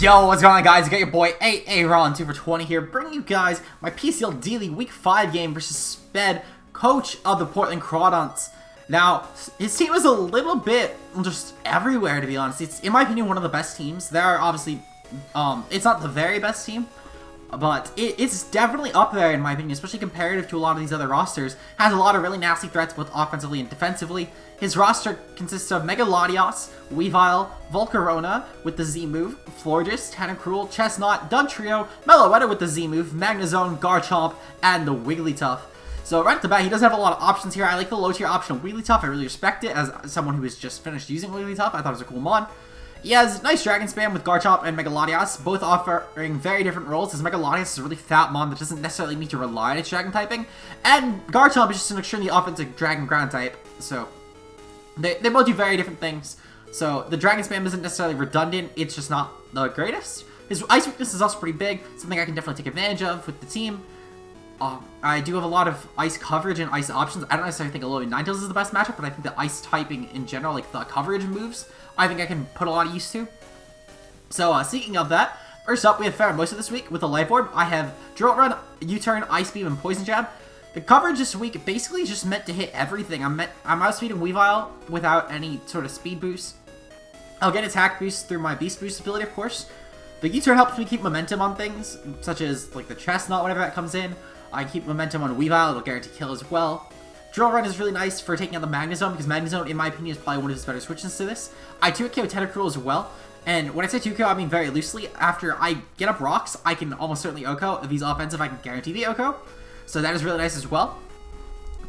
Yo, what's going on, guys? You got your boy AAron2420 here, bringing you guys my PCL DL Week 5 game versus Sped, coach of the Portland Crawdaunts. Now, his team is a little bit just everywhere, to be honest. It's, in my opinion, one of the best teams. There are obviously, it's not the very best team, but it's definitely up there, in my opinion, especially comparative to a lot of these other rosters. Has a lot of really nasty threats, both offensively and defensively. His roster consists of Megalodios, Weavile, Volcarona with the Z move, Florges, Tentacruel, Chestnut, Dugtrio, Meloetta with the Z move, Magnezone, Garchomp, and the Wigglytuff. So right at the bat, he does have a lot of options here. I like the low tier option of Wigglytuff. I really respect it as someone who has just finished using Wigglytuff. I thought it was a cool mon. He has nice Dragon Spam with Garchomp and Megalodios, both offering very different roles. His Megalodios is a really fat mon that doesn't necessarily need to rely on its Dragon typing, and Garchomp is just an extremely offensive Dragon Ground type, so they both do very different things. So the Dragon Spam isn't necessarily redundant, it's just not the greatest. His Ice Weakness is also pretty big, something I can definitely take advantage of with the team. I do have a lot of Ice coverage and Ice options. I don't necessarily think Alolan Ninetales is the best matchup, but I think the Ice typing in general, like the coverage moves, I think I can put a lot of use to. So, speaking of that, first up, we have Pheromosa this week with a Life Orb. I have Drill Run, U-Turn, Ice Beam, and Poison Jab. The coverage this week basically is just meant to hit everything. I'm outspeeding Weavile without any sort of speed boost. I'll get attack boost through my Beast Boost ability, of course. The U-Turn helps me keep momentum on things, such as like the Chestnut, whenever that comes in. I keep momentum on Weavile, it'll guarantee kill as well. Drill Run is really nice for taking out the Magnezone, because Magnezone, in my opinion, is probably one of his better switches to this. I 2-KO Tentacruel as well, and when I say 2-KO, I mean very loosely. After I get up rocks, I can almost certainly OHKO. If he's offensive, I can guarantee the OHKO. So that is really nice as well.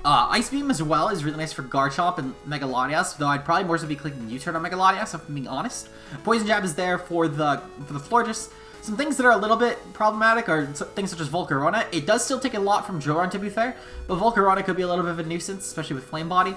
Ice Beam as well is really nice for Garchomp and Megalodios, though I'd probably more so be clicking U-Turn on Megalodios, if I'm being honest. Poison Jab is there for the Florges. Some things that are a little bit problematic are things such as Volcarona. It does still take a lot from Drill Run, to be fair, but Volcarona could be a little bit of a nuisance, especially with Flame Body.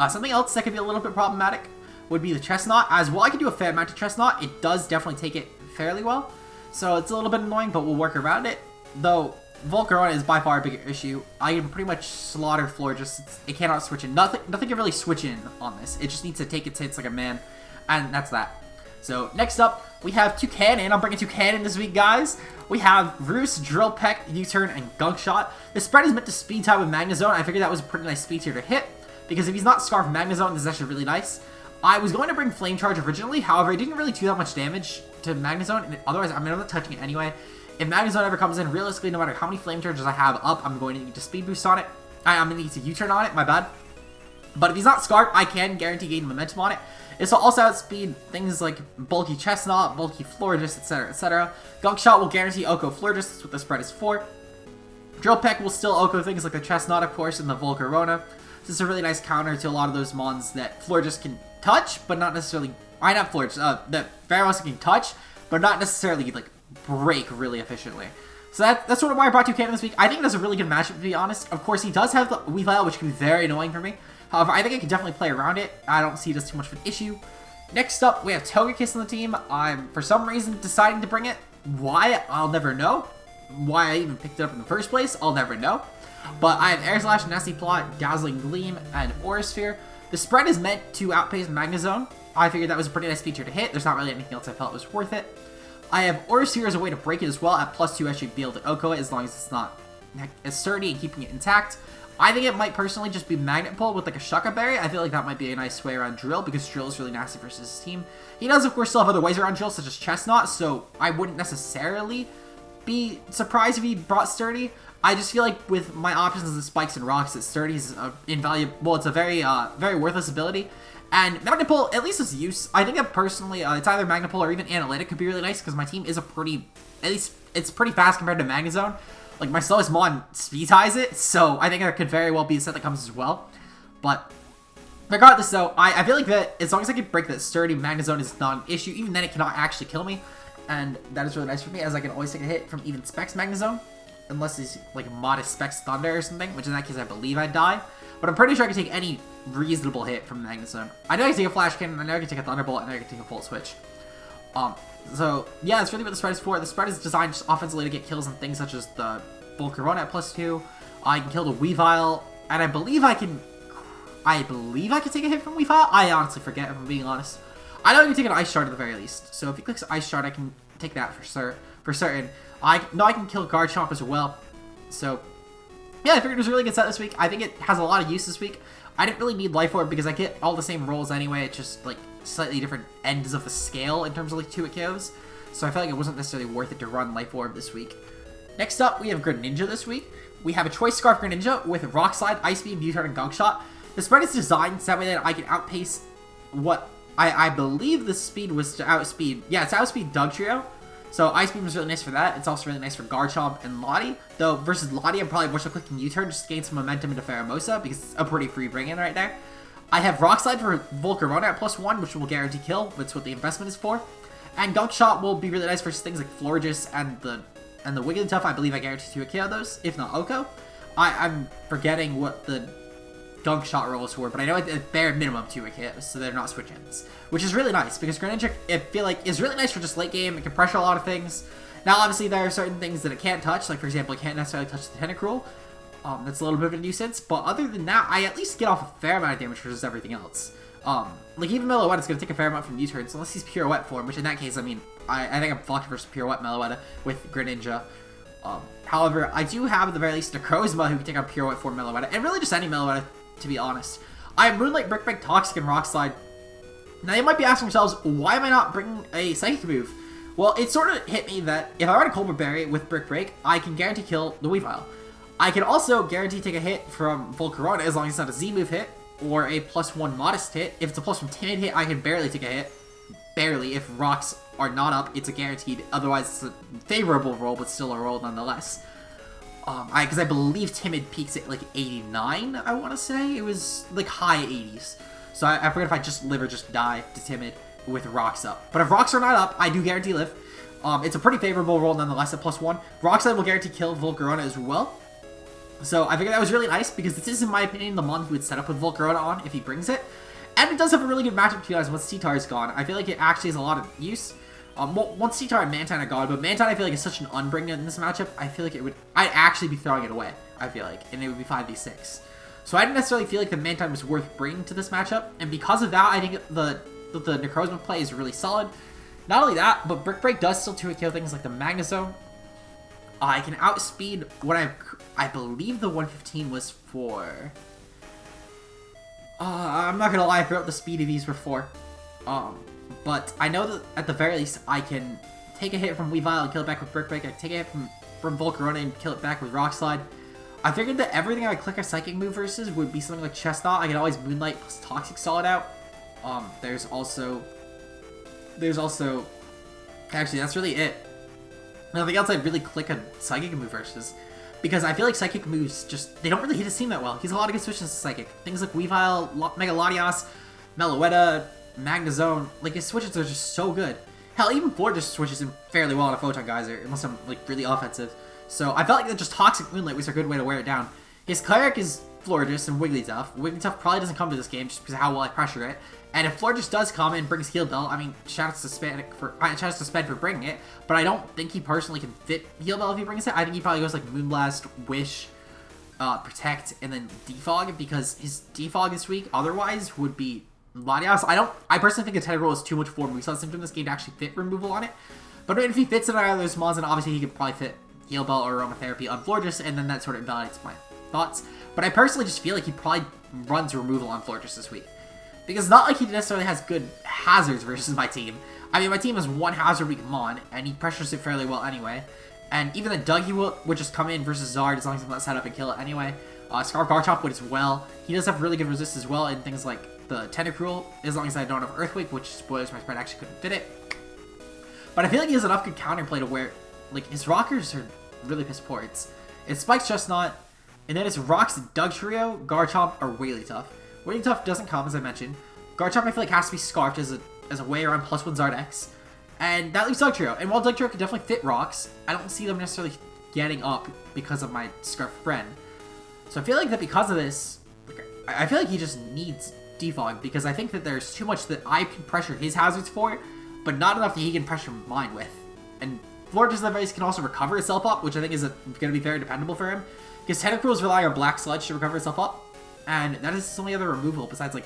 Something else that could be a little bit problematic would be the Chestnut. As well, I can do a fair amount of Chestnut. It does definitely take it fairly well, so it's a little bit annoying, but we'll work around it. Though Volcarona is by far a bigger issue. I can pretty much slaughter Florges. It cannot switch in. Nothing can really switch in on this. It just needs to take its hits like a man, and that's that. So, next up, we have Toucannon. I'm bringing Toucannon this week, guys. We have Roost, Drill Peck, U-Turn, and Gunk Shot. The spread is meant to speed type with Magnezone. I figured that was a pretty nice speed tier to hit, because if he's not Scarf Magnezone, this is actually really nice. I was going to bring Flame Charge originally, however, it didn't really do that much damage to Magnezone, and otherwise, I'm not touching it anyway. If Magnezone ever comes in, realistically, no matter how many Flame Charges I have up, I'm going to need to speed boost on it. I'm going to need to U-Turn on it, my bad. But if he's not Scarf, I can guarantee gain momentum on it. This will also outspeed things like bulky Chestnut, bulky Florges, etc., etc. Gunk Shot will guarantee OHKO Florges, that's what the spread is for. Drill Peck will still OHKO things like the Chestnut, of course, and the Volcarona. This is a really nice counter to a lot of those mons that Florges can touch, but not necessarily... not Florges, that Pheromosa can touch, but not necessarily, like, break really efficiently. So that's sort of why I brought Toucannon this week. I think it does a really good matchup, to be honest. Of course, he does have the Weavile, which can be very annoying for me. However, I think I can definitely play around it. I don't see it as too much of an issue. Next up, we have Togekiss on the team. I'm, for some reason, deciding to bring it. Why? I'll never know. Why I even picked it up in the first place, I'll never know. But I have Air Slash, Nasty Plot, Dazzling Gleam, and Aura Sphere. The spread is meant to outpace Magnezone. I figured that was a pretty nice feature to hit. There's not really anything else I felt was worth it. I have Aura Sphere as a way to break it as well. At +2, I should be able to OHKO it as long as it's not as sturdy and keeping it intact. I think it might personally just be Magnet Pull with like a Shucka Berry. I feel like that might be a nice way around Drill, because Drill is really nasty versus his team. He does, of course, still have other ways around Drill, such as Chestnut, so I wouldn't necessarily be surprised if he brought Sturdy. I just feel like with my options as the Spikes and Rocks, that Sturdy is invaluable. Well, it's a very worthless ability. And Magnet Pull, at least its use, I think that personally, it's either Magnet Pull or even Analytic could be really nice, because my team is at least it's pretty fast compared to Magnezone. Like, my slowest mon speed ties it, so I think that could very well be a set that comes as well. But regardless, though, I feel like that as long as I can break that Sturdy, Magnezone is not an issue. Even then, it cannot actually kill me, and that is really nice for me, as I can always take a hit from even Specs Magnezone, unless he's like modest Specs Thunder or something, which in that case I believe I'd die. But I'm pretty sure I can take any reasonable hit from Magnezone. I know I can take a Flash Cannon, I know I can take a Thunderbolt, and I know I can take a Volt Switch. So, yeah, that's really what the spread is for. The spread is designed just offensively to get kills on things such as the Volcarona at +2. I can kill the Weavile, and I believe I can take a hit from Weavile. I honestly forget, if I'm being honest. I know I can take an Ice Shard at the very least. So if he clicks Ice Shard, I can take that for certain. I know I can kill Garchomp as well. So yeah, I figured it was a really good set this week. I think it has a lot of use this week. I didn't really need Life Orb because I get all the same rolls anyway. It's just like slightly different ends of the scale in terms of like 2-hit KOs. So I felt like it wasn't necessarily worth it to run Life Orb this week. Next up, we have Greninja this week. We have a Choice Scarf Greninja with Rock Slide, Ice Beam, U-Turn, and Gunk Shot. The spread is designed so that way that I can outpace what I believe the speed was to outspeed. Yeah, it's outspeed Dugtrio. So Ice Beam is really nice for that. It's also really nice for Garchomp and Lottie. Though versus Lottie, I'm probably more so clicking U-Turn just to gain some momentum into Pheromosa because it's a pretty free bring-in right there. I have Rock Slide for Volcarona at +1, which will guarantee kill. That's what the investment is for. And Gunk Shot will be really nice for things like Florges and the Wigglytuff. I believe I guarantee 2-hit KO those, if not Oko. I'm forgetting what the Gunk Shot rolls for, but I know at bare minimum 2-hit KOs, so they're not switch-ins. Which is really nice, because Greninja, I feel like, is really nice for just late game. It can pressure a lot of things. Now, obviously, there are certain things that it can't touch, like, for example, it can't necessarily touch the Tentacruel. That's a little bit of a nuisance, but other than that, I at least get off a fair amount of damage versus everything else. Like, even Meloetta is going to take a fair amount from U-turns, unless he's Pirouette form, which in that case, I mean, I think I'm fucked versus Pirouette Meloetta with Greninja. However, I do have, at the very least, Necrozma who can take on Pirouette form Meloetta, and really just any Meloetta, to be honest. I have Moonlight, Brick Break, Toxic, and Rock Slide. Now, you might be asking yourselves, why am I not bringing a Psychic move? Well, it sort of hit me that if I run a Colbur Berry with Brick Break, I can guarantee kill the Weavile. I can also guarantee take a hit from Volcarona as long as it's not a Z move hit, or a +1 Modest hit. If it's a +1 Timid hit, I can barely take a hit. Barely. If rocks are not up, it's a guaranteed. Otherwise, it's a favorable roll, but still a roll nonetheless. Because I believe Timid peaks at like 89, I want to say. It was like high 80s. So I forget if I just live or just die to Timid with rocks up. But if rocks are not up, I do guarantee live. It's a pretty favorable roll nonetheless at +1. Rock Slide will guarantee kill Volcarona as well. So I figured that was really nice because this is, in my opinion, the mon he would set up with Volcarona on if he brings it. And it does have a really good matchup to be honest once Cetar is gone. I feel like it actually has a lot of use. Once Cetar and Mantine are gone, but Mantine I feel like is such an unbring in this matchup, I feel like I'd actually be throwing it away, I feel like, and it would be 5v6. So I didn't necessarily feel like the Mantine was worth bringing to this matchup, and because of that, I think the Necrozma play is really solid. Not only that, but Brick Break does still 2-hit kill things like the Magnezone. I can outspeed what I believe the 115 was for. I'm not gonna lie, I forgot what the speed of these were for. But I know that at the very least I can take a hit from Weavile and kill it back with Brick Break. I can take a hit from Volcarona and kill it back with Rock Slide. I figured that everything I would click a Psychic move versus would be something like Chestnut. I can always Moonlight plus Toxic Solid out. There's also actually that's really it. Nothing else I'd really click a Psychic move versus. Because I feel like Psychic moves just, they don't really hit his team that well. He has a lot of good switches to Psychic. Things like Weavile, Mega Latias, Meloetta, Magnezone, like his switches are just so good. Hell, even Florges switches him fairly well on a Photon Geyser, unless I'm like really offensive. So I felt like that just Toxic Moonlight was a good way to wear it down. His Cleric is Florges and Wigglytuff. Wigglytuff probably doesn't come to this game just because of how well I pressure it. And if Florges does come and brings Heal Bell, I mean, shout out to Sped for bringing it, but I don't think he personally can fit Heal Bell if he brings it. I think he probably goes like Moonblast, Wish, Protect, and then Defog, because his Defog this week otherwise would be Latias. I personally think the Tentacruel is too much for Moveset Symptom in this game to actually fit removal on it. But if he fits it on either of those mons, then obviously he could probably fit Heal Bell or Aromatherapy on Florges, and then that sort of invalidates my thoughts. But I personally just feel like he probably runs removal on Florges this week. Because it's not like he necessarily has good hazards versus my team. I mean, my team has one hazard weak mon, and he pressures it fairly well anyway. And even the Dougie would just come in versus Zard as long as I'm not set up and kill it anyway. Scarf Garchomp would as well. He does have really good resist as well in things like the Tentacruel, as long as I don't have Earthquake, which, spoilers, my spread actually couldn't fit it. But I feel like he has enough good counterplay to where, like, his Rockers are really piss poor. It's Spike's Chestnut, and then it's Rock's Dugtrio, Garchomp, or Wigglytuff. Wigglytuff doesn't come, as I mentioned. Garchomp, I feel like, has to be Scarfed as a way around +1 Zard X. And that leaves Dugtrio. And while Dugtrio can definitely fit rocks, I don't see them necessarily getting up because of my Scarf friend. So I feel like that because of this, like, I feel like he just needs Defog, because I think that there's too much that I can pressure his hazards for, but not enough that he can pressure mine with. And Florges at the very least can also recover itself up, which I think is going to be very dependable for him. Because Tentacruel is relying on Black Sludge to recover itself up. And that is his only other removal besides, like,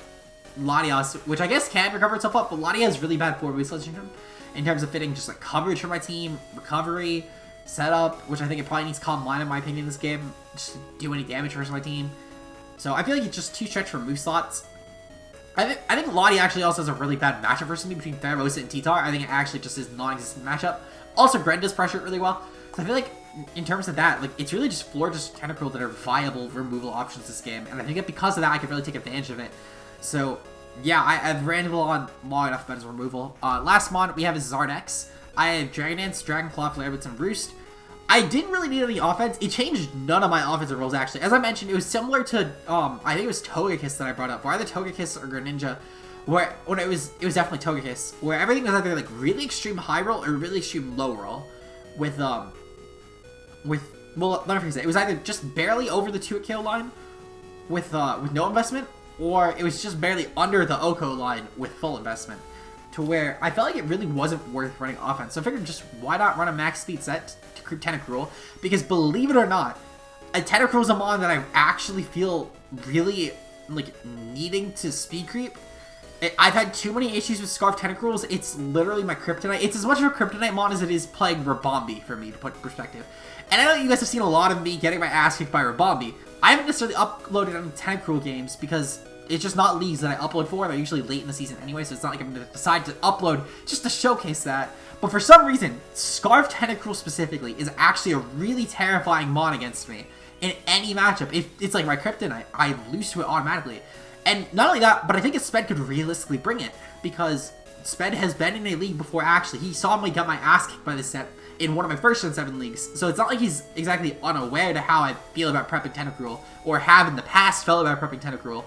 Latias, which I guess can recover itself up, but Latias has really bad forward boost syndrome in terms of fitting just like coverage for my team, recovery, setup, which I think it probably needs Calm Mind in my opinion in this game, just to do any damage versus my team. So I feel like it's just too stretched for move slots. I think Lottie actually also has a really bad matchup versus me between Theramosa and T-Tar. I think it actually just is non-existent matchup. Also, Gren does pressure it really well. So I feel like in terms of that, like it's really just Florges Tentacruel that are viable removal options this game. And I think that because of that, I can really take advantage of it. So yeah, I've ran on long enough as removal. Last mon we have is Zardex. I have Dragon Dance, Dragon Claw, Flare Blitz, and Roost. I didn't really need any offense. It changed none of my offensive roles, actually. As I mentioned, it was similar to, I think it was Togekiss that I brought up, or either Togekiss or Greninja, where, when it was definitely Togekiss, where everything was either, like, really extreme high roll or really extreme low roll, with, well, let me phrase it. It was either just barely over the 2-hit KO line with no investment, or it was just barely under the Oko line with full investment, to where I felt like it really wasn't worth running offense. So I figured just, why not run a max speed set to creep Tentacruel? Because believe it or not, a Tentacruel is a mon that I actually feel really, like, needing to speed creep. I've had too many issues with Scarf Tentacruels. It's literally my kryptonite. It's as much of a kryptonite mon as it is playing Rabombi for me, to put in perspective. And I know you guys have seen a lot of me getting my ass kicked by Rabombi. I haven't necessarily uploaded any Tentacruel games because it's just not leagues that I upload for. They're usually late in the season anyway, so it's not like I'm going to decide to upload just to showcase that. But for some reason, Scarf Tentacruel specifically is actually a really terrifying mon against me in any matchup. It's like my kryptonite. I lose to it automatically. And not only that, but I think a Sped could realistically bring it, because Sped has been in a league before actually. He saw me get my ass kicked by this set in one of my first Gen 7 leagues, so it's not like he's exactly unaware to how I feel about prepping Tentacruel, or have in the past felt about prepping Tentacruel.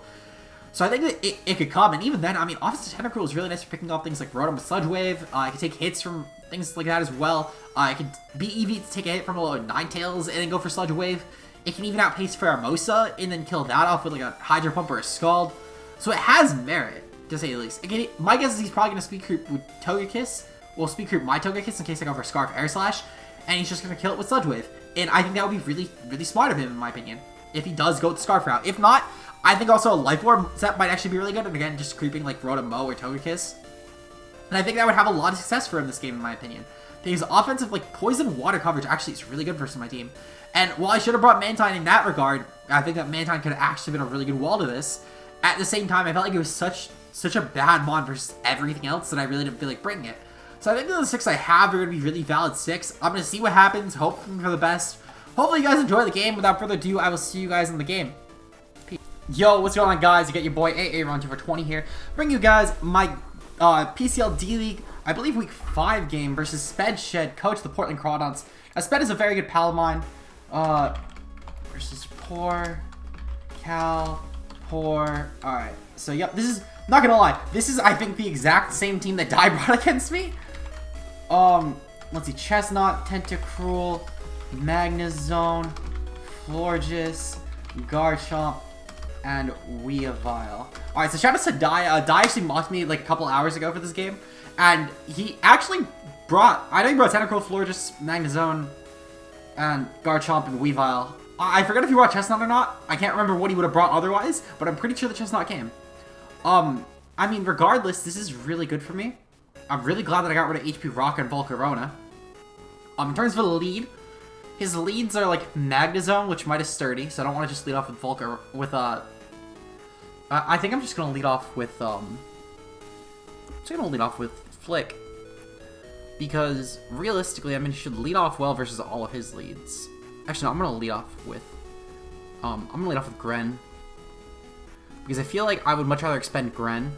So I think that it could come, and even then, I mean, offensive Tentacruel is really nice for picking off things like Rotom with Sludge Wave. I can take hits from things like that as well. I can be EV to take a hit from a Ninetales and then go for Sludge Wave. It can even outpace Pheromosa and then kill that off with like a Hydro Pump or a Scald. So it has merit, to say the least. Again, my guess is he's probably going to speed creep with Togekiss. Well, speed creep my Togekiss in case I go for Scarf Air Slash, and he's just going to kill it with Sludge Wave. And I think that would be really, really smart of him, in my opinion, if he does go the Scarf route. If not, I think also a Life Orb set might actually be really good, and again, just creeping like Rotom or Togekiss. And I think that would have a lot of success for him this game, in my opinion. Because offensive, like, Poison Water coverage actually is really good for my team. And while I should have brought Mantine in that regard, I think that Mantine could have actually been a really good wall to this. At the same time, I felt like it was such a bad mon versus everything else that I really didn't feel like bringing it. So I think the 6 I have are going to be really valid 6. I'm going to see what happens, hoping for the best. Hopefully you guys enjoy the game. Without further ado, I will see you guys in the game. Peace. Yo, what's going on, guys? You get your boy AAron2420 here. Bring you guys my PCL D League, I believe week 5 game versus Sped Shed, coach the Portland Crawdaunts. Sped is a very good pal of mine. Versus Poor, Cal, Poor. Alright, so yep, this is, not gonna lie, this is, I think, the exact same team that Die brought against me. Let's see, Chestnut, Tentacruel, Magnezone, Florges, Garchomp, and Weavile. Alright, so shout out to Die. Die actually mocked me like a couple hours ago for this game, and he actually brought, I know he brought Tentacruel, Florges, Magnezone, and Garchomp and Weavile. I forget if he brought Chestnut or not. I can't remember what he would have brought otherwise, but I'm pretty sure the Chestnut came. I mean, regardless, this is really good for me. I'm really glad that I got rid of HP Rock and Volcarona. In terms of the lead, his leads are like Magnezone, which might have Sturdy, so I don't want to just lead off with I think I'm just gonna lead off with Flick, because realistically, I mean, he should lead off well versus all of his leads. Actually, no, I'm gonna lead off with Gren, because I feel like I would much rather expend Gren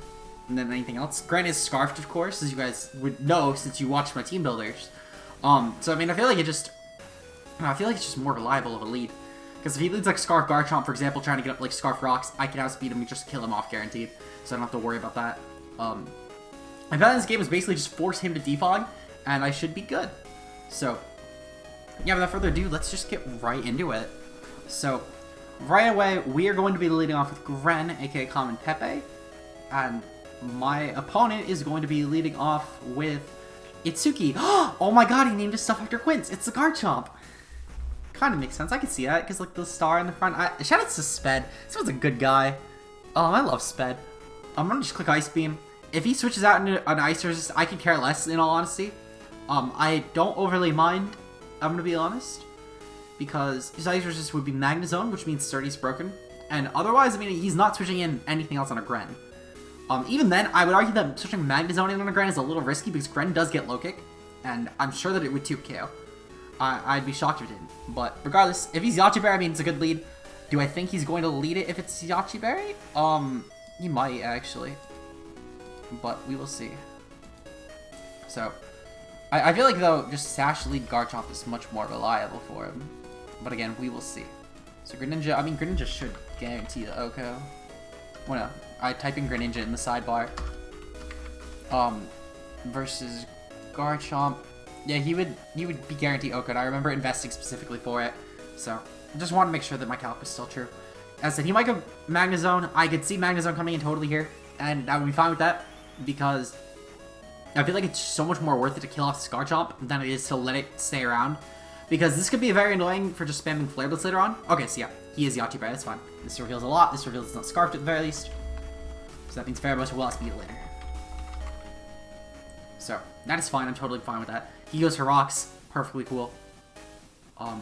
than anything else. Gren is Scarfed, of course, as you guys would know since you watched my team builders. So I mean, I feel like it's just more reliable of a lead. Because if he leads like Scarf Garchomp, for example, trying to get up like Scarf Rocks, I can outspeed him and just kill him off guaranteed. So I don't have to worry about that. My bet in this game is basically just force him to defog, and I should be good. So, yeah, without further ado, let's just get right into it. So, right away, we are going to be leading off with Gren, aka Common Pepe. And my opponent is going to be leading off with Itsuki. Oh my god, he named his stuff after Quince. It's the Garchomp. Kind of makes sense. I can see that, because like the star in the front. Shout out to Sped. This was a good guy. Oh, I love Sped. I'm gonna just click Ice Beam. If he switches out into an Ice Resist, I could care less, in all honesty. I don't overly mind, I'm gonna be honest. Because his Ice Resist would be Magnezone, which means Sturdy's broken. And otherwise, I mean, he's not switching in anything else on a Gren. Even then, I would argue that switching Magnezone in on a Gren is a little risky because Gren does get low kick. And I'm sure that it would 2KO. I'd be shocked if it didn't. But regardless, if he's Yache Berry, I mean, it's a good lead. Do I think he's going to lead it if it's Yache Berry? He might, actually. But we will see. So, I feel like, though, just Sash lead Garchomp is much more reliable for him. But again, we will see. So Greninja, I mean, Greninja should guarantee the OHKO. Well, no, I type in Greninja in the sidebar. Versus Garchomp. Yeah, he would be guaranteed OHKO. I remember investing specifically for it. So, I just want to make sure that my calc is still true. As I said, he might go Magnezone. I could see Magnezone coming in totally here. And I would be fine with that. Because I feel like it's so much more worth it to kill off Garchomp than it is to let it stay around. Because this could be very annoying for just spamming Flare Blitz later on. Okay, so yeah, he is Yache Berry, that's fine. This reveals a lot. This reveals it's not Scarfed at the very least. So that means Pheromosa will outspeed it later. So, that is fine. I'm totally fine with that. He goes for Rocks. Perfectly cool. At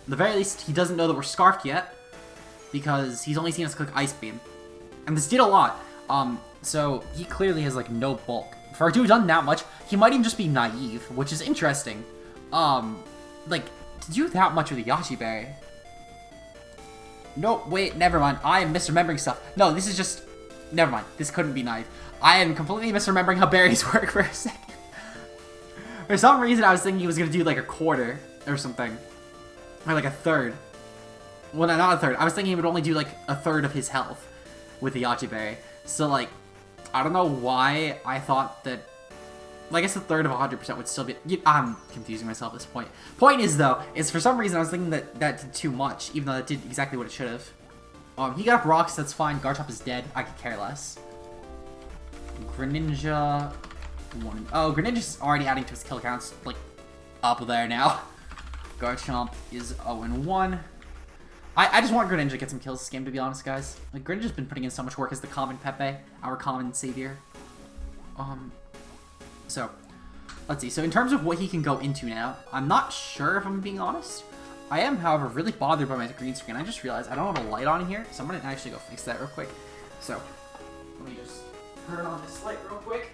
the very least, he doesn't know that we're Scarfed yet. Because he's only seen us click Ice Beam. And this did a lot. So he clearly has, like, no bulk. For it to have done that much, he might even just be naive, which is interesting. Like, to do that much with a Yache Berry. No, wait, never mind. I am misremembering stuff. No, this is just... Never mind. This couldn't be naive. I am completely misremembering how berries work for a second. For some reason, I was thinking he was going to do, like, a quarter or something. Or, like, a third. Well, no, not a third. I was thinking he would only do, like, a third of his health with the Yache Berry. So, like, I don't know why I thought that... Well, I guess a third of 100% would still be... I'm confusing myself at this point. Point is, though, is for some reason I was thinking that that did too much, even though that did exactly what it should have. He got up Rocks, that's fine. Garchomp is dead. I could care less. Greninja... Oh, Greninja's already adding to his kill counts, like, up there now. Garchomp is 0-1. I just want Greninja to get some kills this game, to be honest, guys. Like, Greninja's been putting in so much work as the common Pepe, our common savior. So, let's see. So, in terms of what he can go into now, I'm not sure if I'm being honest. I am, however, really bothered by my green screen. I just realized I don't have a light on here, so I'm going to actually go fix that real quick. So, let me just turn on this light real quick,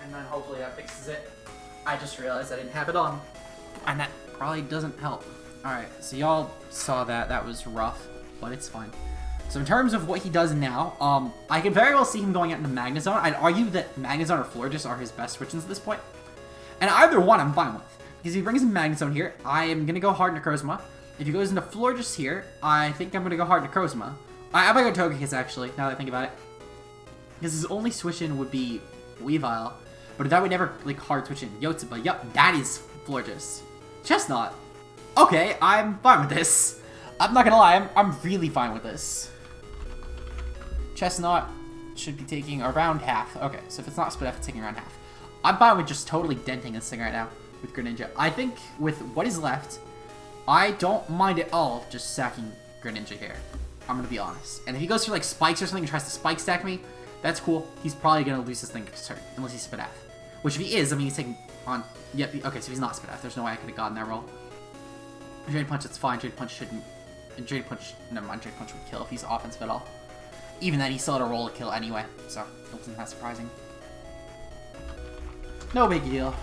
and then hopefully that fixes it. I just realized I didn't have it on, and that probably doesn't help. Alright, so y'all saw that. That was rough, but it's fine. So in terms of what he does now, I can very well see him going out into Magnezone. I'd argue that Magnezone or Florges are his best switch-ins at this point. And either one I'm fine with. Because if he brings in Magnezone here, I am going to go hard into Necrozma. If he goes into Florges here, I think I'm going to go hard into Necrozma. I might go Togekiss, actually, now that I think about it. Because his only switch-in would be Weavile. But that would never, like, hard switch-in. Yotsuba, yup, that is Florges. Chestnut. Okay, I'm fine with this. I'm not gonna lie, I'm really fine with this. Chestnut should be taking around half. Okay, so if it's not split F, it's taking around half. I'm fine with just totally denting this thing right now with Greninja. I think with what is left, I don't mind at all just sacking Greninja here. I'm gonna be honest. And if he goes for like spikes or something and tries to spike stack me, that's cool. He's probably gonna lose this thing to turn, unless he's split F. Which if he is, I mean he's taking on... Yep, okay, so he's not split F. There's no way I could have gotten that roll. Drain Punch, it's fine. Drain Punch shouldn't... Drain Punch... Never mind, Drain Punch would kill if he's offensive at all. Even then, he still had a roll to kill anyway, so it wasn't that surprising. No big deal.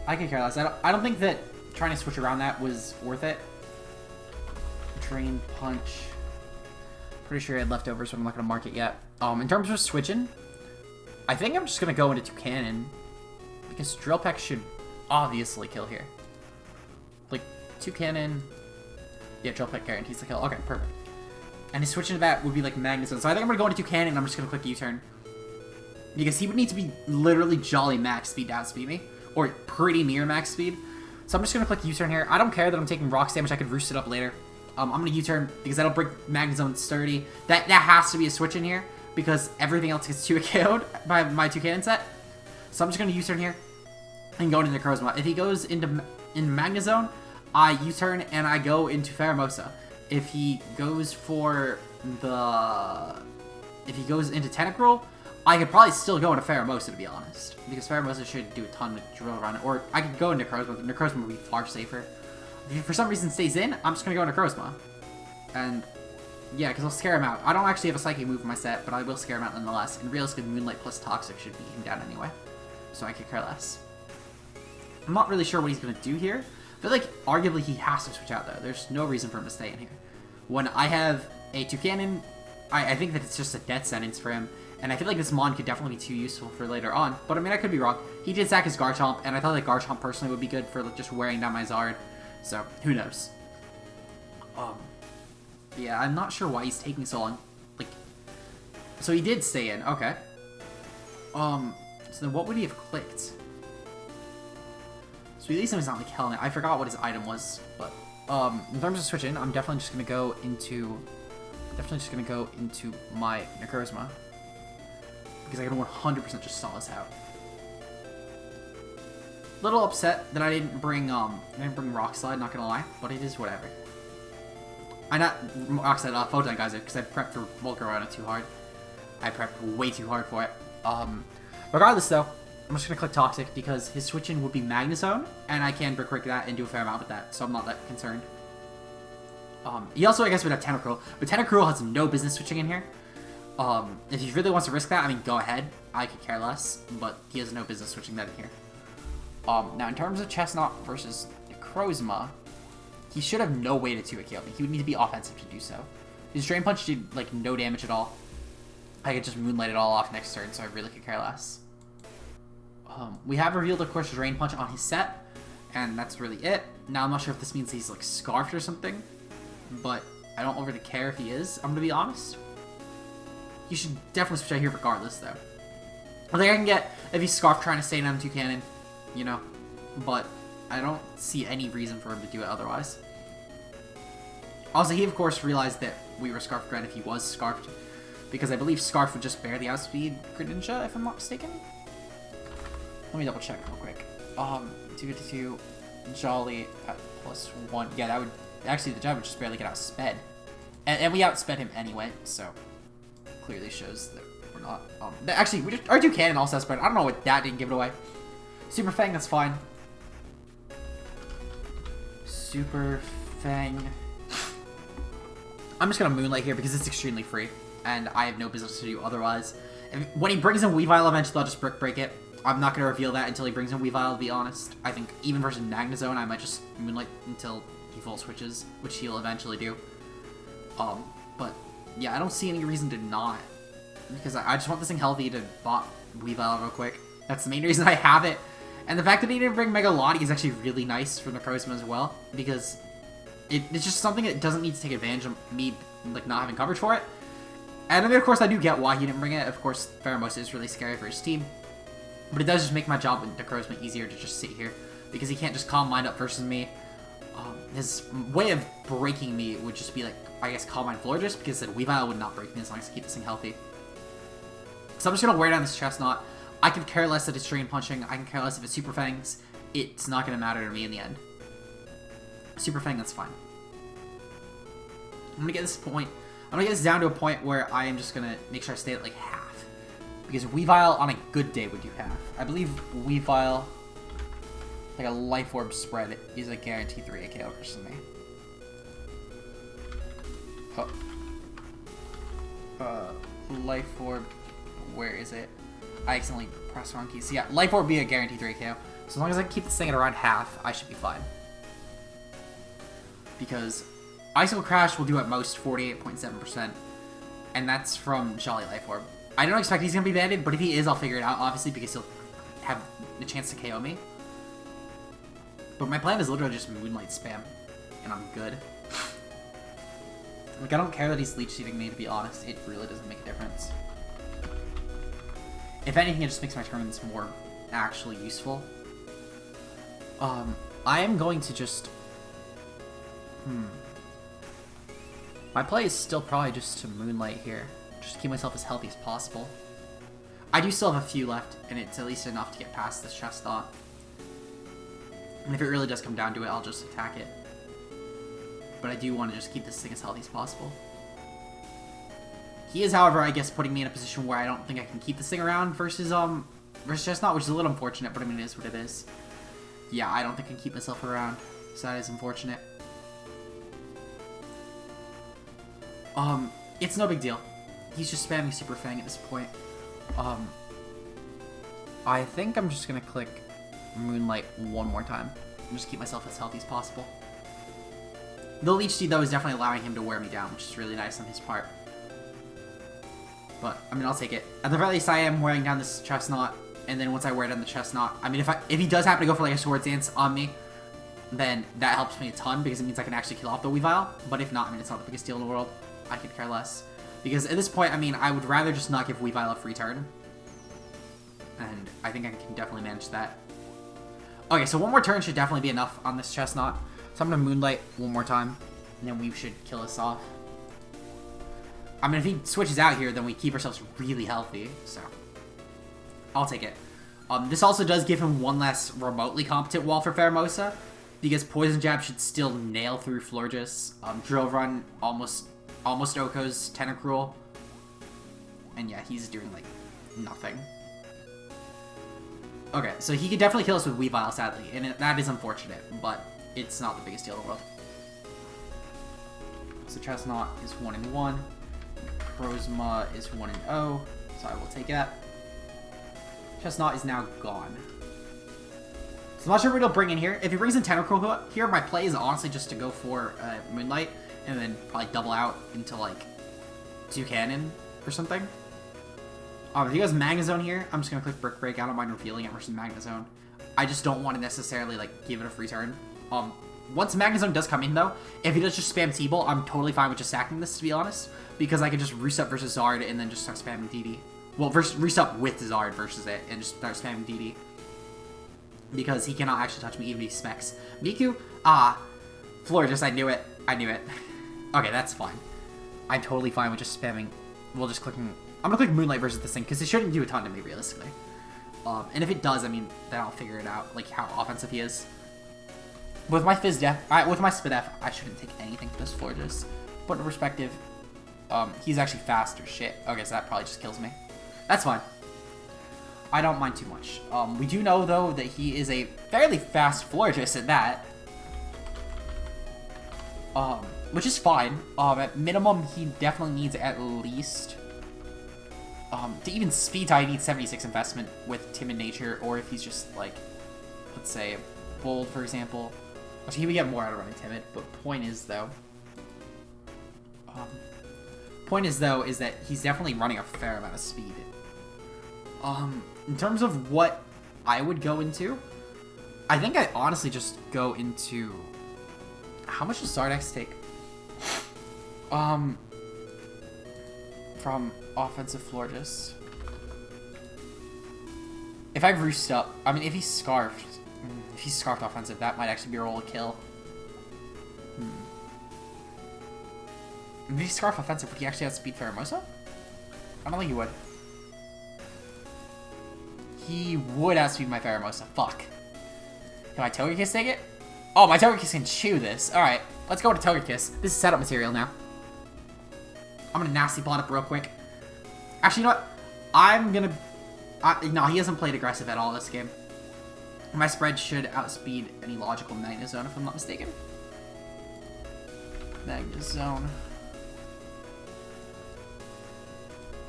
I could care less. I don't think that trying to switch around that was worth it. Drain Punch. Pretty sure I had leftovers, so I'm not going to mark it yet. In terms of switching, I think I'm just going to go into Toucannon. Because Drill Peck should obviously kill here. Like, Toucannon... Yeah, Drill Peck guarantees the kill. Okay, perfect. And his switch into that would be like Magnezone. So I think I'm going to go into Toucannon and I'm just going to click U-turn. Because he would need to be literally jolly max speed to outspeed me. Or pretty near max speed. So I'm just going to click U-turn here. I don't care that I'm taking Rocks damage. I could roost it up later. I'm going to U-turn because that'll break Magnezone sturdy. That has to be a switch in here. Because everything else gets 2KO'd by my Toucannon set. So I'm just going to U-turn here. And go into Necrozma. If he goes into Magnezone, I U-turn and I go into Pheromosa. If he goes for the if he goes into Tentacruel, I could probably still go into Pheromosa, to be honest. Because Pheromosa should do a ton with Drill Run. Or I could go into Necrozma, but Necrozma would be far safer. If he for some reason stays in, I'm just going to go into Necrozma. And yeah, because I'll scare him out. I don't actually have a Psychic move in my set, but I will scare him out nonetheless. And realistically, Moonlight plus Toxic should beat him down anyway. So I could care less. I'm not really sure what he's going to do here. I feel like arguably he has to switch out though. There's no reason for him to stay in here. When I have a Toucannon, I think that it's just a death sentence for him. And I feel like this Mon could definitely be too useful for later on. But I mean, I could be wrong. He did sack his Garchomp, and I thought that Garchomp personally would be good for like, just wearing down my Zard. So, who knows? Yeah, I'm not sure why he's taking so long. Like, so he did stay in. Okay. So then what would he have clicked? So at least he's not like Helmet. I forgot what his item was, but in terms of switching, I'm definitely just gonna go into my Necrozma because I can 100% just stall this out. Little upset that I didn't bring Rock Slide, not gonna lie, but it is whatever. I not Rock Slide, Photon Geyser, because I prepped for Volcarona too hard. I prepped way too hard for it. Regardless though, I'm just gonna click Toxic because his switch-in would be Magnezone, and I can Brick Break that and do a fair amount with that, so I'm not that concerned. He also, I guess, would have Tentacruel, but Tentacruel has no business switching in here. If he really wants to risk that, I mean, go ahead. I could care less, but he has no business switching that in here. Now, in terms of Chestnut versus Necrozma, he should have no way to 2-hit KO me. He would need to be offensive to do so. His Drain Punch did, like, no damage at all. I could just Moonlight it all off next turn, so I really could care less. We have revealed, of course, Drain Punch on his set, and that's really it. Now, I'm not sure if this means he's, like, Scarfed or something, but I don't really care if he is, I'm gonna be honest. You should definitely switch out here regardless, though. I think I can get if he's Scarfed trying to stay in M2 Cannon, you know, but I don't see any reason for him to do it otherwise. Also, he, of course, realized that we were Scarfed Gren if he was Scarfed, because I believe Scarf would just barely outspeed Greninja, if I'm not mistaken. Let me double check real quick. 252, Jolly at +1. Yeah, that would... Actually, the jab would just barely get outsped. And we outsped him anyway, so... Clearly shows that we're not... actually, our Toucannon also outspread. I don't know what that didn't give it away. Super Fang, that's fine. Super Fang... I'm just gonna Moonlight here because it's extremely free. And I have no business to do otherwise. And when he brings in Weavile eventually, I'll just Brick Break it. I'm not going to reveal that until he brings in Weavile, to be honest. I think even versus Magnezone, I might just Moonlight until he full switches, which he'll eventually do. But yeah, I don't see any reason to not. Because I just want this thing healthy to bot Weavile real quick. That's the main reason I have it. And the fact that he didn't bring Mega Lottie is actually really nice for Necrozma as well. Because it's just something that doesn't need to take advantage of me like not having coverage for it. And I mean, of course, I do get why he didn't bring it. Of course, Pheromosa is really scary for his team. But it does just make my job with Necrozma easier to just sit here. Because he can't just Calm Mind up versus me. His way of breaking me would just be like, I guess, Calm Mind Florges. Because then Weavile would not break me as long as I keep this thing healthy. So I'm just going to wear down this Chestnut. I could care less that it's Drain Punching. I can care less if it's Super Fangs. It's not going to matter to me in the end. Super Fang, that's fine. I'm going to get this point. I'm going to get this down to a point where I am just going to make sure I stay at like half. Because Weavile on a good day would do half. I believe Weavile, like a Life Orb spread, is a guaranteed 3 KO versus me. Life Orb, where is it? I accidentally pressed wrong keys. So yeah, Life Orb would be a guaranteed 3 KO. So as long as I keep this thing at around half, I should be fine. Because Icicle Crash will do at most 48.7%. And that's from Jolly Life Orb. I don't expect he's going to be banded, but if he is, I'll figure it out, obviously, because he'll have the chance to KO me. But my plan is literally just Moonlight spam, and I'm good. Like, I don't care that he's Leech Seeding me, to be honest. It really doesn't make a difference. If anything, it just makes my turns more actually useful. I am going to just... My play is still probably just to Moonlight here. Just keep myself as healthy as possible. I do still have a few left, and it's at least enough to get past this Chestnut. And if it really does come down to it, I'll just attack it. But I do want to just keep this thing as healthy as possible. He is, however, I guess, putting me in a position where I don't think I can keep this thing around versus Chestnut, which is a little unfortunate, but I mean, it is what it is. Yeah, I don't think I can keep myself around, so that is unfortunate. It's no big deal. He's just spamming Super Fang at this point. I think I'm just gonna click Moonlight one more time and just keep myself as healthy as possible. The Leech Seed, though, is definitely allowing him to wear me down, which is really nice on his part. But, I mean, I'll take it. At the very least, I am wearing down this Chestnut, and then once I wear down the Chestnut, I mean, if he does happen to go for, like, a Swords Dance on me, then that helps me a ton, because it means I can actually kill off the Weavile. But if not, I mean, it's not the biggest deal in the world. I could care less. Because at this point, I mean, I would rather just not give Weavile a free turn. And I think I can definitely manage that. Okay, so one more turn should definitely be enough on this Chestnut. So I'm going to Moonlight one more time, and then we should kill us off. I mean, if he switches out here, then we keep ourselves really healthy, so I'll take it. This also does give him one less remotely competent wall for Pheromosa, because Poison Jab should still nail through Florges. Drill Run almost Oko's Tentacruel. And yeah, he's doing, like, nothing. Okay, so he could definitely kill us with Weavile, sadly, and that is unfortunate, but it's not the biggest deal in the world. So Chestnut is 1-1. Prosma is 1-0, so I will take that. Chestnut is now gone. So I'm not sure what he'll bring in here. If he brings in Tentacruel here, my play is honestly just to go for Moonlight, and then probably double out into, like, 2 Cannon or something. If he goes Magnezone here, I'm just going to click Brick Break. I don't mind revealing it versus Magnezone. I just don't want to necessarily, like, give it a free turn. Once Magnezone does come in, though, if he does just spam T-Ball, I'm totally fine with just sacking this, to be honest. Because I can just Roost Up versus Zard and then just start spamming DD. Well, Roost Up with Zard versus it and just start spamming DD. Because he cannot actually touch me even if he smacks. Miku? Florges, I knew it. I knew it. Okay, that's fine. I'm totally fine with just spamming. We'll just clicking... I'm gonna click Moonlight versus this thing, because it shouldn't do a ton to me, realistically. And if it does, I mean, then I'll figure it out, like, how offensive he is. With my with my Spidef, I shouldn't take anything for this Florges. But in perspective, he's actually fast or shit. Okay, so that probably just kills me. That's fine. I don't mind too much. We do know, though, that he is a fairly fast Florges at that. Which is fine. At minimum, he definitely needs at least... to even speed tie, he needs 76 investment with Timid Nature, or if he's just, like, let's say, Bold, for example. Actually, he would get more out of running Timid, but point is, though, is that he's definitely running a fair amount of speed. In terms of what I would go into, I think I honestly just go into... How much does Zardex take? From offensive Florges. If I Roost Up, I mean, if he's Scarfed offensive, that might actually be a roll to kill. If he's Scarf offensive, would he actually outspeed Pheromosa? I don't think he would. He would outspeed my Pheromosa. Fuck. Can my Togekiss take it? Oh, my Togekiss can chew this. Alright, let's go to Togekiss. This is setup material now. I'm gonna nasty plot up real quick. Actually, you know what? I'm gonna... no, he hasn't played aggressive at all this game. My spread should outspeed any logical Magnezone, if I'm not mistaken. Magnezone.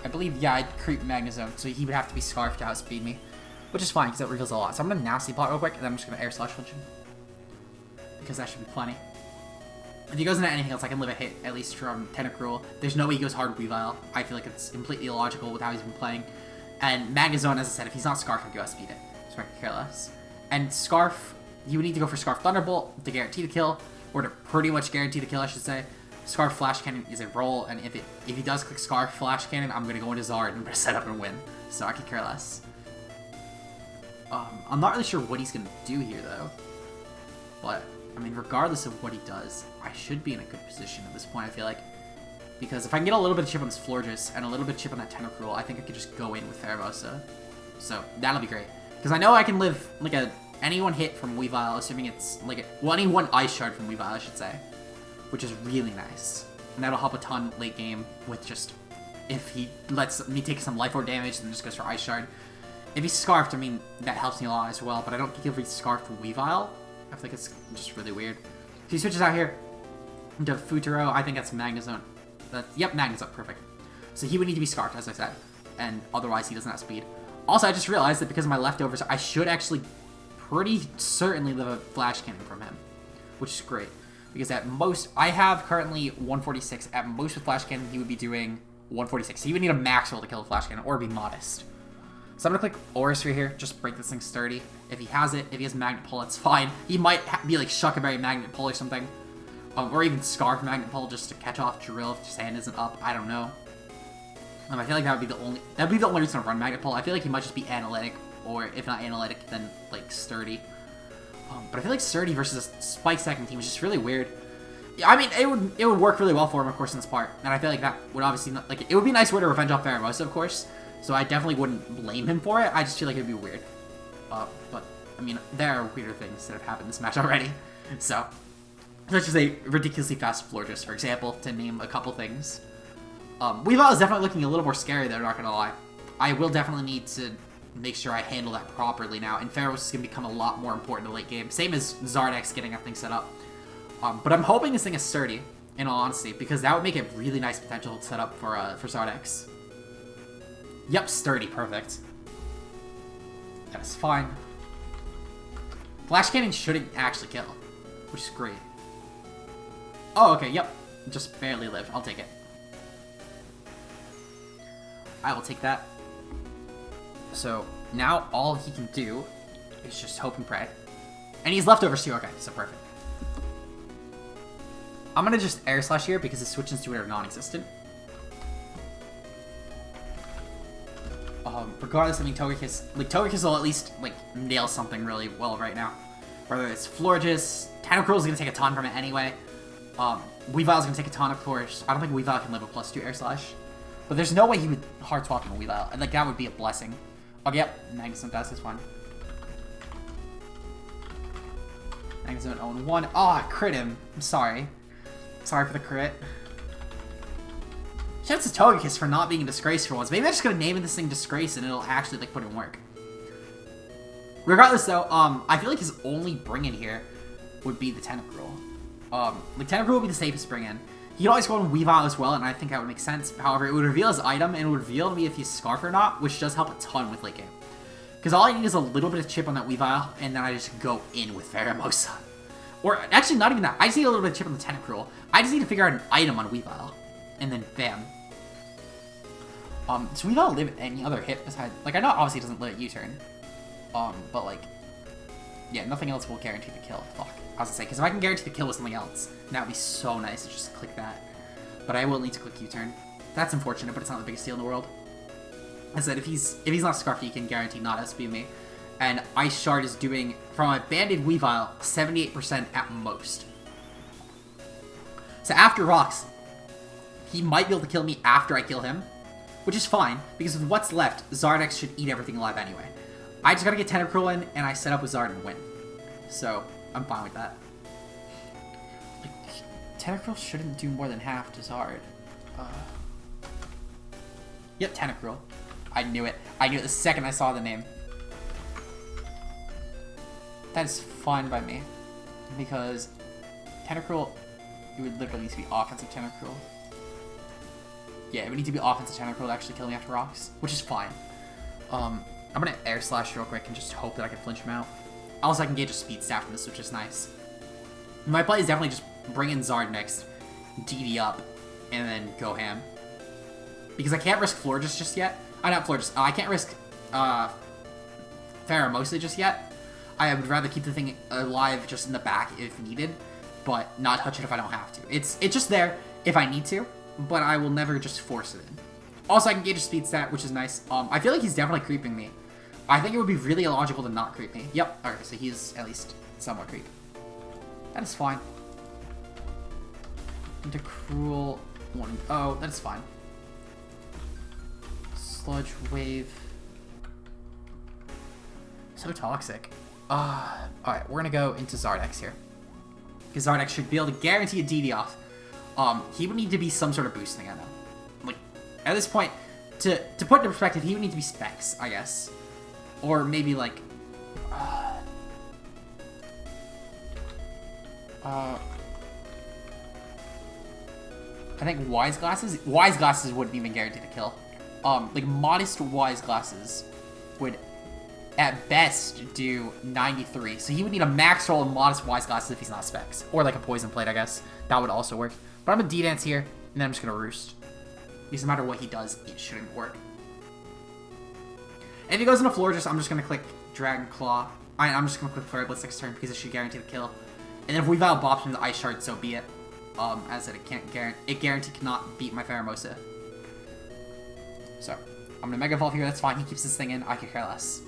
I believe, yeah, I'd creep Magnezone, so he would have to be Scarfed to outspeed me. Which is fine, because that reveals a lot. So I'm gonna nasty plot real quick, and then I'm just gonna Air Slash Punch him. Because that should be plenty. If he goes into anything else, I can live a hit, at least from Tentacruel. There's no way he goes hard with Weavile. I feel like it's completely illogical with how he's been playing. And Magnezone, as I said, if he's not Scarf, I can go outspeed it. So I can care less. And Scarf, you would need to go for Scarf Thunderbolt to guarantee the kill, or to pretty much guarantee the kill, I should say. Scarf Flash Cannon is a roll, and if he does click Scarf Flash Cannon, I'm going to go into Zard and set up and win. So I could care less. I'm not really sure what he's going to do here, though. But, I mean, regardless of what he does, I should be in a good position at this point, I feel like. Because if I can get a little bit of chip on this Florges, and a little bit of chip on that Tentacruel, I think I could just go in with Pheromosa. So, that'll be great. Because I know I can live, like, any one hit from Weavile, assuming it's, like, any one Ice Shard from Weavile, I should say. Which is really nice. And that'll help a ton late game with just if he lets me take some Life Orb damage, then just goes for Ice Shard. If he's Scarfed, I mean, that helps me a lot as well, but I don't think if he's Scarfed Weavile. I think it's just really weird. If he switches out here into Futuro, I think that's Magnezone. Yep, Magnezone, perfect. So he would need to be Scarfed, as I said, and otherwise he doesn't have speed. Also, I just realized that because of my leftovers, I should actually pretty certainly live a Flash Cannon from him, which is great. Because at most, I have currently 146. At most with Flash Cannon, he would be doing 146. So he would need a max roll to kill a Flash Cannon, or be modest. So I'm going to click Aurus right here, just break this thing sturdy. If he has it, if he has Magnet Pull, that's fine. He might be like Shuckleberry Magnet Pull or something. Or even Scarf Magnet Pull just to catch off Drill if his hand isn't up. I don't know. I feel like that would be the only reason to run Magnet Pull. I feel like he might just be Analytic, or if not Analytic, then like Sturdy. But I feel like Sturdy versus a Spike second team is just really weird. Yeah, I mean, it would work really well for him, of course, in this part. And I feel like that would obviously not, like, it would be a nice way to revenge off Pheromosa, of course. So I definitely wouldn't blame him for it. I just feel like it would be weird. But I mean, there are weirder things that have happened in this match already. So let's just say ridiculously fast Florges, for example, to name a couple things. Weavile is definitely looking a little more scary, though, not gonna lie. I will definitely need to make sure I handle that properly now, and Pheros is gonna become a lot more important in the late game. Same as Zardex getting everything set up. But I'm hoping this thing is sturdy, in all honesty, because that would make it really nice potential set up for Zardex. Yep, sturdy, perfect. That is fine. Flash Cannon shouldn't actually kill, which is great. Oh, okay, yep. Just barely lived. I'll take it. I will take that. So, now all he can do is just hope and pray. And he's leftovers too, okay, so perfect. I'm gonna just Air Slash here because it switches to it are non-existent. Regardless, I mean, Togekiss will at least, like, nail something really well right now. Whether it's Florges, Tentacruel is gonna take a ton from it anyway. Weavile's gonna take a ton, of course. I don't think Weavile can live a +2 Air Slash. But there's no way he would hard swap him a Weavile, and like that would be a blessing. Okay, yep, Magnezone does, it's fine. Magnezone 0-1. Oh, I crit him. I'm sorry. Sorry for the crit. Shouts to Togekiss for not being a disgrace for once. Maybe I'm just gonna name this thing Disgrace and it'll actually like put in work. Regardless though, I feel like his only bring in here would be the Tentacruel. Like Tentacruel would be the safest bring in. He could always go in Weavile as well, and I think that would make sense. However, it would reveal his item, and it would reveal to me if he's Scarf or not, which does help a ton with late game. Because all I need is a little bit of chip on that Weavile, and then I just go in with Pheromosa. Or, actually, not even that. I just need a little bit of chip on the Tentacruel. I just need to figure out an item on Weavile. And then, bam. Does Weavile live any other hit besides... Like, I know obviously it doesn't live at U-turn. But, like... Yeah, nothing else will guarantee the kill. Fuck. I was gonna say, because if I can guarantee the kill with something else, that would be so nice to just click that. But I will need to click U-turn. That's unfortunate, but it's not the biggest deal in the world. As I said, if he's not Scarfy, he can guarantee not SB me. And Ice Shard is doing, from a Banded Weavile, 78% at most. So after Rocks, he might be able to kill me after I kill him, which is fine, because with what's left, Zardex should eat everything alive anyway. I just gotta get Tentacruel in, and I set up with Zard and win. So, I'm fine with that. Like, Tentacruel shouldn't do more than half to Zard. Yep, Tentacruel. I knew it. I knew it the second I saw the name. That is fine by me. Because Tentacruel, it would literally need to be offensive Tentacruel. Yeah, it would need to be offensive Tentacruel to actually kill me after Rocks, which is fine. I'm gonna Air Slash real quick and just hope that I can flinch him out. Also, I can gauge a Speed Staff from this, which is nice. My play is definitely just bring in Zard next, DD up, and then go ham. Because I can't risk Florges just yet. Not Florges. I can't risk Pheromosa just yet. I would rather keep the thing alive just in the back if needed, but not touch it if I don't have to. It's just there if I need to, but I will never just force it in. Also, I can gauge a Speed Stat, which is nice. I feel like he's definitely creeping me. I think it would be really illogical to not creep me. Yep. Okay, so he's at least somewhat creep. That is fine. Into Cruel 1-0. That is fine. Sludge Wave. So toxic. Alright, we're gonna go into Zardex here. Because Zardex should be able to guarantee a DD off. He would need to be some sort of boosting, I know. Like, At this point, to put into perspective, he would need to be specs, I guess. Or maybe, like... I think Wise Glasses? Wise Glasses wouldn't even guarantee the kill. Like, modest Wise Glasses would, at best, do 93. So he would need a max roll of modest Wise Glasses if he's not specs. Or, like, a Poison Plate, I guess. That would also work. But I'm gonna D-Dance here, and then I'm just gonna Roost. Because no matter what he does, it shouldn't work. If he goes into Florges, I'm just gonna click Dragon Claw. I'm just gonna click Flurry Blitz next turn because it should guarantee the kill. And then if we Weavile bops him the Ice Shard, so be it. As I said, it cannot beat my Pheromosa. So, I'm gonna Mega Evolve here, that's fine. He keeps this thing in, I could care less.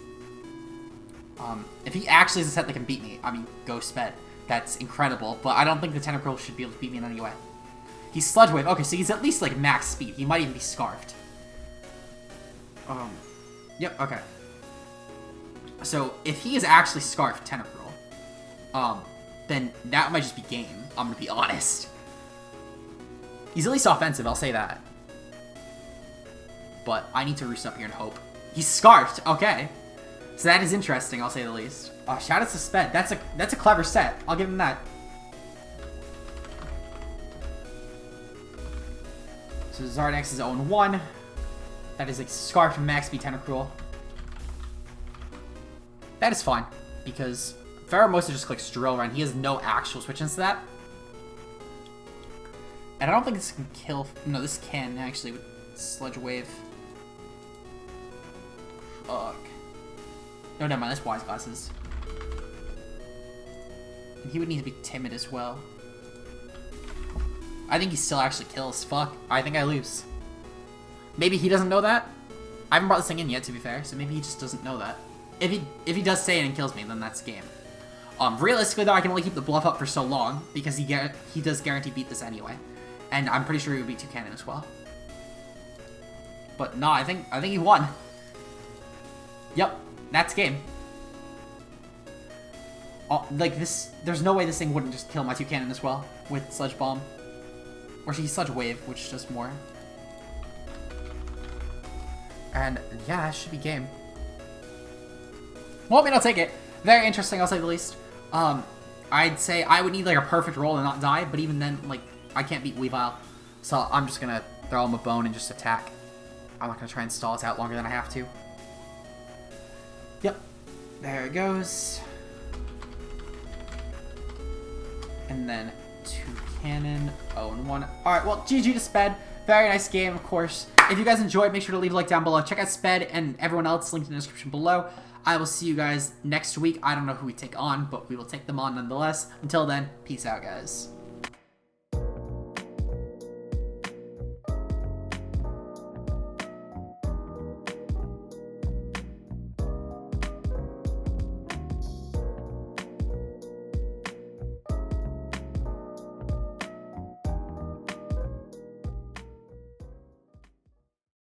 If he actually is a set that can beat me, I mean, go Sped. That's incredible, but I don't think the Tentacruel should be able to beat me in any way. He's Sludge Wave. Okay, so he's at least, like, max speed. He might even be Scarfed. Yep, okay. So, if he is actually Scarfed Tentacruel, then that might just be game. I'm gonna be honest. He's at least offensive, I'll say that. But I need to Roost up here and hope. He's Scarfed, okay. So that is interesting, I'll say the least. Shout out to Sped. That's a clever set. I'll give him that. So Zardex is 0-1. That is a Scarfed Max Speed Tentacruel. That is fine, because Pheromosa just clicks Drill Run. He has no actual switch into that. And I don't think this can kill... No, this can, actually, with Sludge Wave. Fuck. No, never mind, that's Wise Glasses. And he would need to be Timid as well. I think he still actually kills. Fuck. I think I lose. Maybe he doesn't know that? I haven't brought this thing in yet, to be fair, so maybe he just doesn't know that. If he does say it and kills me, then that's game. Realistically, though, I can only keep the bluff up for so long, because he does guarantee beat this anyway. And I'm pretty sure he would beat Toucannon as well. But, nah, I think he won. Yep, that's game. Like, there's no way this thing wouldn't just kill my Toucannon as well, with Sludge Bomb. Or should he Sludge Wave, which does more. And, yeah, that should be game. Well, I mean, I'll take it. Very interesting, I'll say the least. I'd say I would need, like, a perfect roll and not die, but even then, like, I can't beat Weavile. So I'm just gonna throw him a bone and just attack. I'm not gonna try and stall it out longer than I have to. Yep. There it goes. And then Toucannon, 0-1. Alright, well, GG to Sped. Very nice game, of course. If you guys enjoyed, make sure to leave a like down below. Check out Sped and everyone else linked in the description below. I will see you guys next week. I don't know who we take on, but we will take them on nonetheless. Until then, peace out, guys.